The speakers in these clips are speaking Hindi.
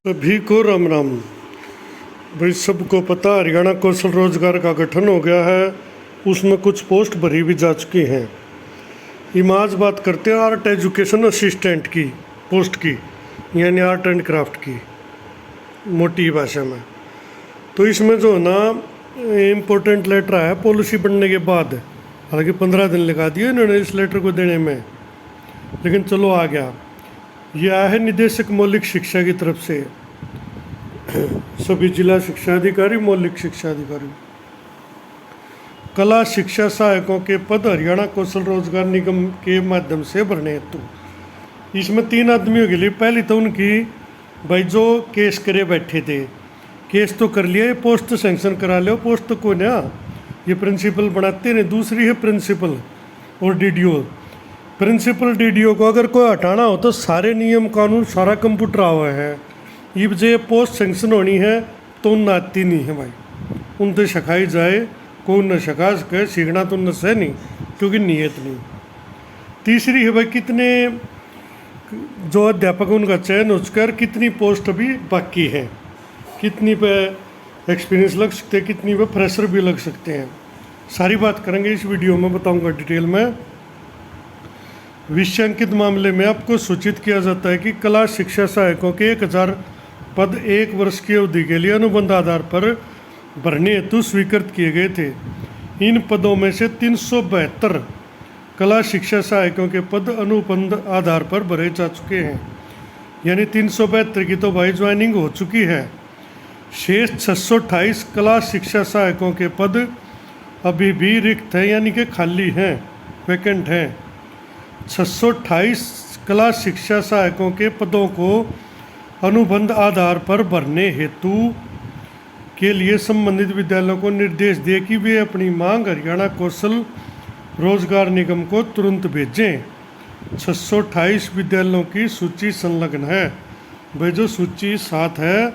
सभी को राम राम। भाई सबको पता हरियाणा कौशल रोजगार का गठन हो गया है, उसमें कुछ पोस्ट भरी भी जा चुकी हैं। हम आज बात करते हैं आर्ट एजुकेशन असिस्टेंट की पोस्ट की, यानी आर्ट एंड क्राफ्ट की मोटी भाषा में। तो इसमें जो है ना इम्पोर्टेंट लेटर आया पॉलिसी बनने के बाद, हालांकि 15 दिन लगा दिए इन्होंने इस लेटर को देने में, लेकिन चलो आ गया। यह आया है निदेशक मौलिक शिक्षा की तरफ से, सभी जिला शिक्षा अधिकारी, मौलिक शिक्षा अधिकारी। कला शिक्षा सहायकों के पद हरियाणा कौशल रोजगार निगम के माध्यम से भरने हेतु। इसमें 3 आदमियों के लिए, पहली तो उनकी भाई जो केस करे बैठे थे, केस तो कर लिया, ये पोस्ट सेंक्शन करा लो, पोस्ट तो को ना ये प्रिंसिपल बनाते नहीं। दूसरी है प्रिंसिपल और डीडीओ। प्रिंसिपल डीडीओ को अगर कोई हटाना हो तो सारे नियम कानून सारा कंप्यूटर हुआ है। ये जो पोस्ट सेंक्शन होनी है तो उन आती नहीं है भाई, उन तो सिखाई जाए, कोई न सिखा सके, सीखना तो उनसे है नहीं क्योंकि नीयत नहीं। तीसरी है भाई कितने जो अध्यापक उनका चयन हो चुका है, कितनी पोस्ट अभी बाकी है, कितनी पे एक्सपीरियंस लग सकते हैं, कितनी पे फ्रेशर भी लग सकते हैं। सारी बात करेंगे इस वीडियो में, बताऊंगा डिटेल में। विषयांकित मामले में आपको सूचित किया जाता है कि कला शिक्षा सहायकों के 1000 पद 1 वर्ष की अवधि के लिए अनुबंध आधार पर भरने हेतु स्वीकृत किए गए थे। इन पदों में से 372 कला शिक्षा सहायकों के पद अनुबंध आधार पर भरे जा चुके हैं, यानी 372 की तो भाई ज्वाइनिंग हो चुकी है। शेष 628 कला शिक्षा सहायकों के पद अभी भी रिक्त हैं, यानी कि खाली हैं, वैकेंट हैं। 628 कला शिक्षा सहायकों के पदों को अनुबंध आधार पर भरने हेतु के लिए संबंधित विद्यालयों को निर्देश दिए कि वे अपनी मांग हरियाणा कौशल रोजगार निगम को तुरंत भेजें। 628 विद्यालयों की सूची संलग्न है। भाई जो सूची साथ है,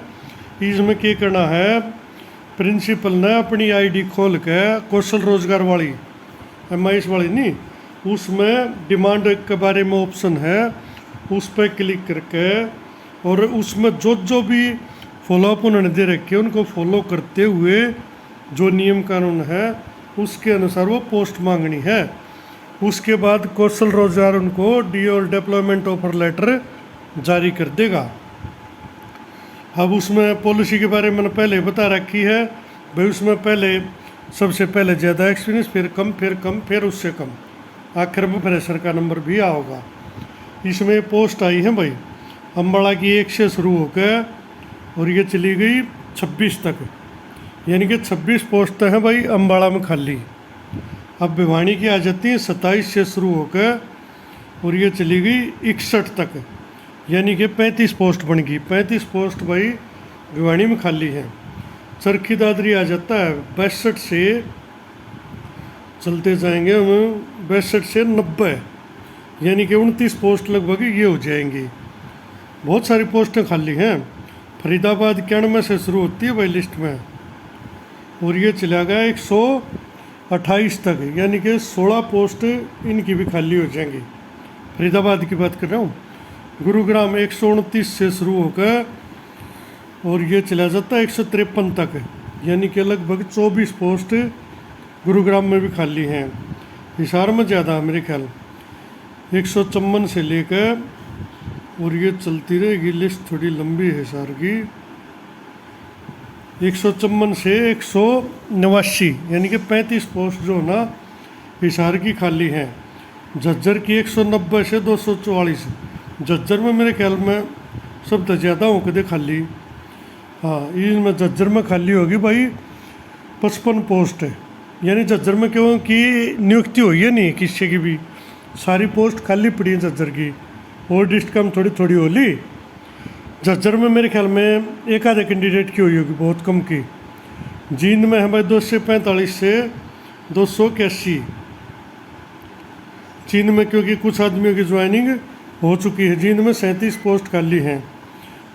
इसमें क्या करना है, प्रिंसिपल ने अपनी आईडी खोल के कौशल रोजगार वाली, MIS वाली नहीं, उसमें डिमांड के बारे में ऑप्शन है, उस पर क्लिक करके और उसमें जो भी फॉलोअप उन्होंने दे रखे उनको फॉलो करते हुए जो नियम कानून है उसके अनुसार वो पोस्ट मांगनी है। उसके बाद कौशल रोजगार उनको डी और डेवलपमेंट ऑफर लेटर जारी कर देगा। अब उसमें पॉलिसी के बारे में मैंने पहले बता रखी है भाई, उसमें पहले सबसे पहले ज़्यादा एक्सपीरियंस, फिर कम, फिर कम, फिर उससे कम, आखिर में फ्रेशर का नंबर भी आओगा। इसमें पोस्ट आई है भाई अम्बाड़ा की 1 से शुरू होकर और ये चली गई 26 तक, यानी कि 26 पोस्ट हैं भाई अम्बाड़ा में खाली। अब भिवानी की आ जाती है 27 से शुरू होकर और ये चली गई 61 तक, यानी कि 35 पोस्ट बन गई। 35 पोस्ट भाई भिवानी में खाली है। चरखी दादरी आ जाता है 62 से, चलते जाएंगे हम 62 से 90, यानी कि 29 पोस्ट लगभग ये हो जाएंगी। बहुत सारी पोस्टें खाली हैं। फरीदाबाद 91 से शुरू होती है भाई लिस्ट में और ये चला गया 128 तक, यानी कि 16 पोस्ट इनकी भी खाली हो जाएंगी। फरीदाबाद की बात कर रहा हूँ। गुरुग्राम 129 से शुरू होकर और ये चला जाता है 153 तक, यानी कि लगभग 24 पोस्ट गुरुग्राम में भी खाली हैं। हिसार में ज़्यादा मेरे ख्याल 154 से लेकर और ये चलती रहेगी लिस्ट, थोड़ी लंबी है हिसार की। 154 से 189, यानी कि 35 पोस्ट जो ना हिसार की खाली हैं। झज्जर की 190 से 244, झज्जर में मेरे ख्याल में सब तो ज़्यादा हो कदे खाली। हाँ, इसमें झज्जर में खाली होगी भाई 55 पोस्ट है, यानी झज्जर में क्यों कि नियुक्ति हुई है नहीं किसी की भी, सारी पोस्ट खाली पड़ी है झज्जर की, और डिस्ट कम थोड़ी थोड़ी होली। झज्जर में मेरे ख्याल में एक आधे कैंडिडेट की हुई होगी, बहुत कम की। जींद में है भाई 245 से 281, जींद में क्योंकि कुछ आदमियों की ज्वाइनिंग हो चुकी है। जींद में 37 पोस्ट खाली हैं।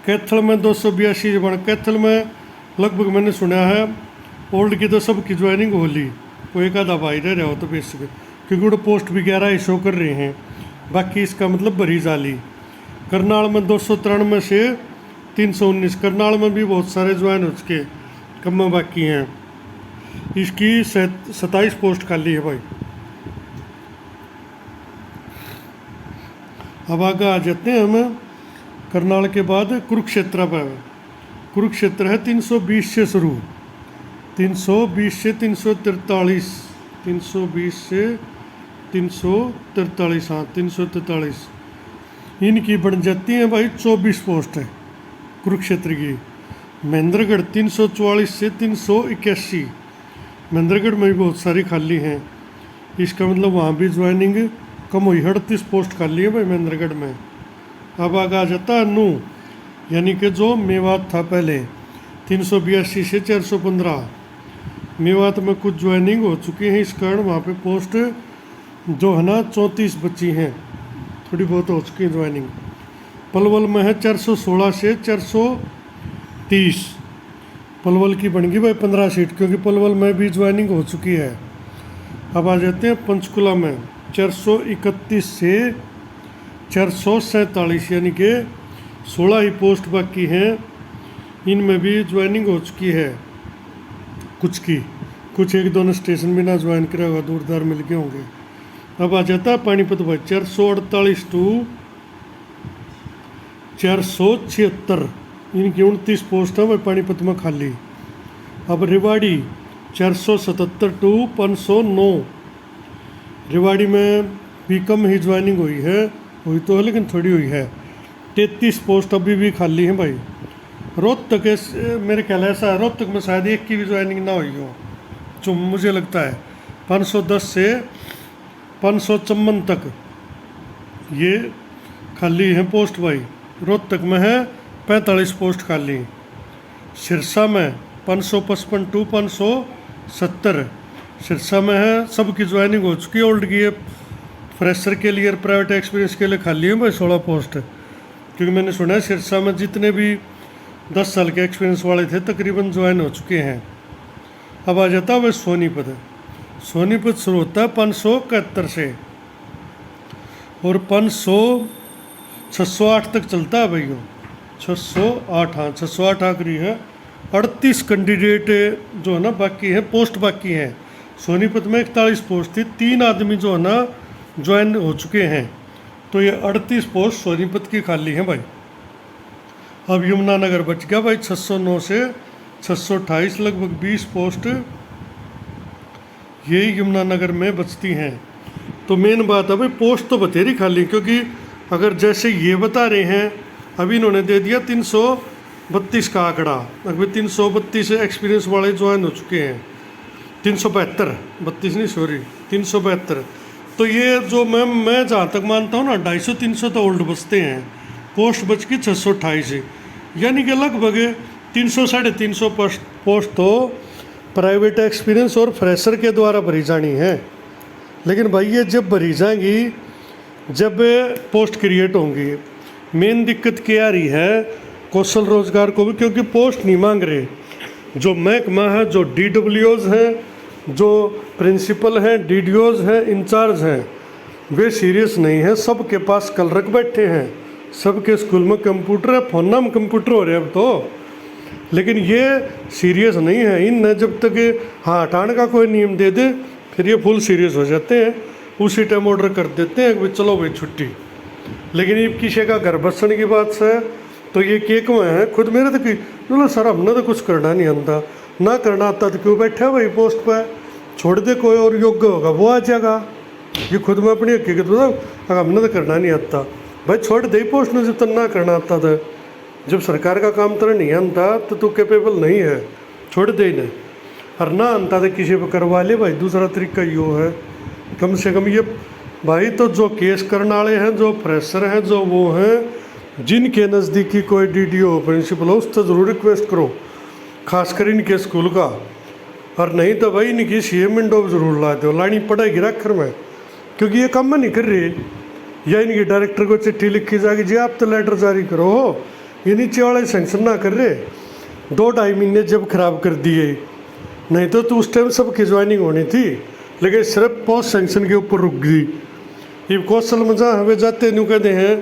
कैथल में 282 बन, कैथल में लगभग मैंने सुना है ओल्ड की तो सबकी ज्वाइनिंग हो ली, कोई एक आधा भाई रह रहा हो तो बेसिक, क्योंकि वो पोस्ट भी 11 शो कर रहे हैं, बाकी इसका मतलब भरी जाली। करनाल में 293 से 319। करनाल में भी बहुत सारे ज्वाइन हो चुके, कम बाकी हैं। इसकी 27 पोस्ट खाली है भाई। अब आगे आ जाते हैं हम करनाल के बाद कुरुक्षेत्र पर। कुरुक्षेत्र है 320 से शुरू, 320 से 343, 320 से 343, हाँ 343। इनकी बन जाती हैं भाई 24 पोस्ट है कुरुक्षेत्र की। महेंद्रगढ़ 344 से 381, महेंद्रगढ़ में भी बहुत सारी खाली हैं। इसका मतलब वहाँ भी ज्वाइनिंग कम हुई, 38 पोस्ट खाली है भाई महेंद्रगढ़ में। अब आगे आ जाता है नू, यानी कि जो मेवात था पहले, 382 से 415। मेवात में कुछ ज्वाइनिंग हो चुकी है, इस कारण वहाँ पे पोस्ट जो है ना 34 बची हैं, थोड़ी बहुत हो चुकी है ज्वाइनिंग। पलवल में है 416 से 430, पलवल की बन गई भाई 15 सीट, क्योंकि पलवल में भी ज्वाइनिंग हो चुकी है। अब आ जाते हैं पंचकुला में 431 से 447, यानी कि 16 ही पोस्ट बाकी हैं। इनमें भी ज्वाइनिंग हो चुकी है कुछ की, कुछ एक दोनों स्टेशन भी ना ज्वाइन करा होगा, दूरदार मिल गए होंगे। अब आ जाता है पानीपत भाई 448 टू 476, इनकी 29 पोस्ट है भाई पानीपत में खाली। अब रेवाड़ी 477 टू 509, रेवाड़ी में भी कम ही ज्वाइनिंग हुई है, हुई तो है लेकिन थोड़ी हुई है। 33 पोस्ट अभी भी खाली हैं भाई। रोहतक मेरे ख्याल ऐसा है, रोहतक में शायद एक की भी ज्वाइनिंग ना हुई हो, जो मुझे लगता है। 510 से 554 तक ये खाली हैं पोस्ट भाई। रोहतक में है 45 पोस्ट खाली। सिरसा में 555 टू 570, सिरसा में है, सबकी ज्वाइनिंग हो चुकी है ओल्ड की। फ्रेशर के लिए, प्राइवेट एक्सपीरियंस के लिए खाली है भाई 16 पोस्ट, क्योंकि मैंने सुना है सिरसा में जितने भी 10 साल के एक्सपीरियंस वाले थे तकरीबन ज्वाइन हो चुके हैं। अब आ जाता है भाई सोनीपत। सोनीपत शुरू होता है 571 से और 608 तक चलता है भाई। 608, हाँ 608 आखिरी है। 38 कैंडिडेट जो है ना बाकी है, पोस्ट बाकी हैं। सोनीपत में 41 पोस्ट थी, 3 आदमी जो है ना ज्वाइन हो चुके हैं, तो ये 38 पोस्ट सोनीपत की खाली हैं भाई। अब यमुनानगर बच गया भाई 609 से 628, लगभग 20 पोस्ट ये यमुनानगर में बचती हैं। तो मेन बात है भाई पोस्ट तो बतेरी खाली, क्योंकि अगर जैसे ये बता रहे हैं, अभी इन्होंने दे दिया 332 का आंकड़ा, अभी 332 एक्सपीरियंस वाले ज्वाइन हो चुके हैं। 372, 32 नहीं सॉरी 372। तो ये जो मैं जहाँ तक मानता हूँ ना 250-300 तो ओल्ड बचते हैं, पोस्ट बच की 628, यानी कि लगभग 300-350 पोस्ट तो प्राइवेट एक्सपीरियंस और फ्रेशर के द्वारा भरी जानी है। लेकिन भाई ये जब भरी जाएंगी, जब पोस्ट क्रिएट होंगी, मेन दिक्कत क्या आ रही है कौशल रोजगार को भी, क्योंकि पोस्ट नहीं मांग रहे। जो महकमा है, जो DWOs हैं, जो प्रिंसिपल हैं, DDOs हैं, इंचार्ज हैं, वे सीरियस नहीं हैं। सबके पास कल रख बैठे हैं, सबके स्कूल में कंप्यूटर है, फोन में कंप्यूटर हो रहे अब तो, लेकिन ये सीरियस नहीं है। इन जब तक हाँ हटाने का कोई नियम दे दे फिर ये फुल सीरियस हो जाते हैं, उसी टाइम ऑर्डर कर देते हैं कि चलो भाई छुट्टी। लेकिन ये किसी का घर बसने की बात से तो ये केक में है। खुद मेरे तो बोला सर हमने तो कुछ करना नहीं आता, ना करना आता तो क्यों बैठा भाई पोस्ट पर, छोड़ दे कोई और योग्य होगा वो आ जाएगा। ये खुद में अपनी हकीकत बता, हमने तो करना नहीं आता भाई, छोड़ दे पोस्ट में, जब तक ना करना आता था, जब सरकार का काम तेरा नहीं आता तो तू कैपेबल नहीं है, छोड़ दे इन्हें। और ना आता तो किसी पर करवा ले भाई। दूसरा तरीका यो है, कम से कम ये भाई तो जो केस करने वाले हैं, जो फ्रेशर हैं, जो वो हैं जिनके नज़दीकी कोई DDO प्रिंसिपल हो, उससे ज़रूर रिक्वेस्ट करो, खासकर इनके स्कूल का। और नहीं तो भाई इनकी CM विंडो ज़रूर ला दो, लानी पड़ेगी आखिर में, क्योंकि ये काम नहीं कर रही। या इनके डायरेक्टर को चिट्ठी लिखी जाएगी जी आप तो लेटर जारी करो, ये नीचे वाले सेंक्शन ना कर रहे। 2-2.5 महीने जब खराब कर दिए, नहीं तो उस टाइम सबकी ज्वाइनिंग होनी थी, लेकिन सिर्फ पोस्ट सेंक्शन के ऊपर रुक गई। ये कौशल में जहाँ हमें जाते नहीं कहते हैं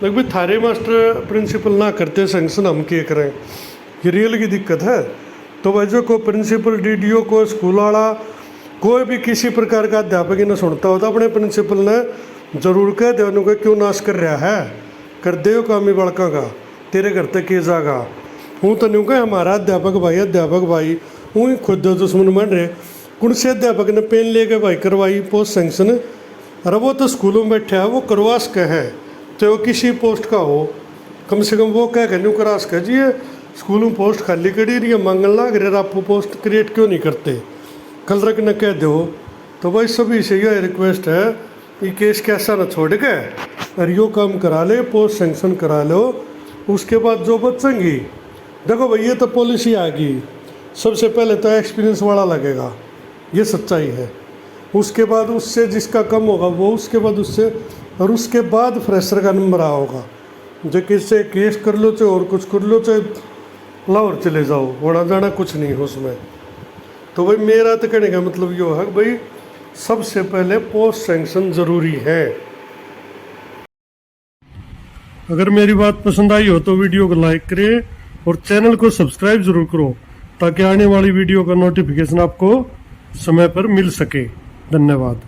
लग भाई थारे मास्टर प्रिंसिपल ना करते सैंक्शन हम क्या करें, ये रियल की दिक्कत है। तो भाई जो को प्रिंसिपल डीडीओ को स्कूल वाला कोई भी किसी प्रकार का अध्यापक ही न सुनता हो तो अपने प्रिंसिपल ने जरूर कह दे उनको क्यों नाश कर रहा है, कर दे कामी बड़का का तेरे घर तक के जागा। हूँ तो नहीं कह हमारा अध्यापक भाई हूँ खुद दुश्मन बन रहे। कौन से अध्यापक ने पेन लेके भाई करवाई पोस्ट सेंक्शन, अरे वो तो स्कूलों में बैठा है, वो करवा सके है तो वो किसी पोस्ट का हो, कम से कम वो कह के नहीं करा सके जी ये स्कूलों पोस्ट खाली करी रही है मांगन लाग रहे, आप पोस्ट क्रिएट क्यों नहीं करते, कल रख न कह दो। तो भाई सभी से यह रिक्वेस्ट है कि केस कैसा न छोड़ के और यो काम करा ले, पोस्ट सेंक्शन करा लो, उसके बाद जो बचेंगी देखो भाई ये तो पॉलिसी आ गई, सबसे पहले तो एक्सपीरियंस वाला लगेगा, ये सच्चाई है। उसके बाद उससे जिसका कम होगा वो उसके बाद उससे, और उसके बाद फ्रेशर का नंबर आ होगा, जो किससे केस कर लो चाहे और कुछ कर लो चाहे लाहौर चले जाओ, होना जाना कुछ नहीं हो उसमें। तो भाई मेरा तो कहने का मतलब ये है कि भाई सबसे पहले पोस्ट सेंक्शन ज़रूरी है। अगर मेरी बात पसंद आई हो तो वीडियो को लाइक करें और चैनल को सब्सक्राइब जरूर करो ताकि आने वाली वीडियो का नोटिफिकेशन आपको समय पर मिल सके। धन्यवाद।